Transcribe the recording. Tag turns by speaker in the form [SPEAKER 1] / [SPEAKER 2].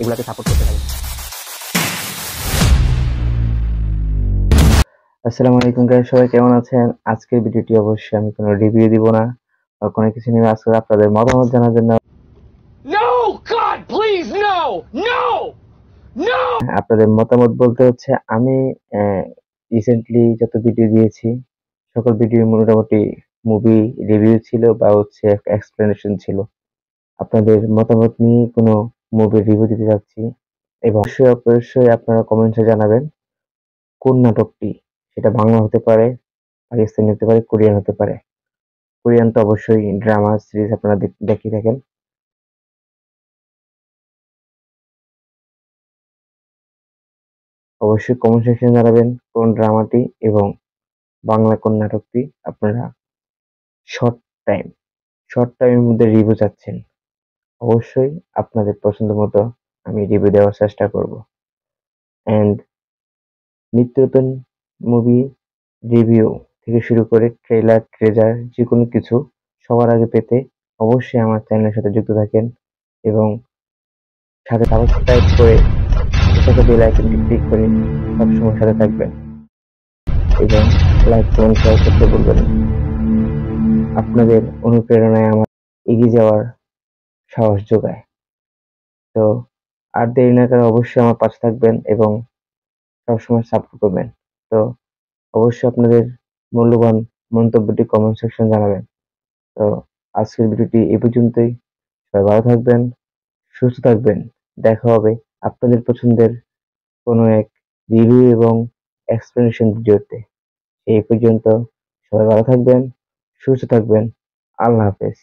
[SPEAKER 1] এগুলাকে সাপোর্ট করতে থাকেন। আসসালামু আলাইকুম গাইস, সবাই কেমন আছেন? আজকের ভিডিওটি অবশ্যই আমি কোনো রিভিউ দিব না বা কোনো কিছু নিয়ে, আজকে আপনাদের মতামত জানার জন্য।
[SPEAKER 2] No, God, please, no, no, no.
[SPEAKER 1] আপনাদের মতামত বলতে হচ্ছে আমি রিসেন্টলি যত ভিডিও দিয়েছি সকল ভিডিও মোটামুটি মুভি রিভিউ ছিল বা হচ্ছে এক্সপ্লেনেশন ছিল। আপনাদের মতামত নিয়ে কোনো মুভি রিভিউ দিতে যাচ্ছি এবং অবশ্যই আপনারা কমেন্টে জানাবেন কোন নাটকটি, সেটা বাংলা হতে পারে, পাকিস্তানি হতে পারে, কোরিয়ান হতে পারে। কোরিয়ান তো অবশ্যই ড্রামা সিরিজ আপনারা দেখে থাকেন। অবশ্যই কমেন্ট সেকশনে জানাবেন কোন ড্রামাটি এবং বাংলা কোন নাটকটি আপনারা শর্ট টাইম শর্ট টাইমের মধ্যে রিভিউ চাচ্ছেন। অবশ্যই আপনাদের পছন্দ মতো আমি রিভিউ দেওয়ার চেষ্টা করব। অ্যান্ড নিত্য নতুন মুভি রিভিউ থেকে শুরু করে ট্রেলার ট্রেজার যে কোনো কিছু সবার আগে পেতে অবশ্যই আমার চ্যানেলের সাথে যুক্ত থাকেন এবং সাথে সাবস্ক্রাইব করে সেটাকে বেল আইকনটি ক্লিক করে সবসময় সাথে থাকবেন এবং লাইক কমেন্ট শেয়ার করতে ভুলবেন না। আপনাদের অনুপ্রেরণায় আমার এগিয়ে যাওয়ার সাহস যোগায়। তো আর দেরি না করে অবশ্যই আমার পাশে থাকবেন এবং সবসময় সাপোর্ট করবেন। তো অবশ্যই আপনাদের মূল্যবান মন্তব্যটি কমেন্ট সেকশন জানাবেন। তো আজকের ভিডিওটি এই পর্যন্তই। সবাই ভালো থাকবেন, সুস্থ থাকবেন। দেখা হবে আপনাদের পছন্দের কোনো এক রিভিউ এবং এক্সপ্লেনেশন ভিডিওতে। এই পর্যন্ত সবাই ভালো থাকবেন, সুস্থ থাকবেন। আল্লাহ হাফেজ।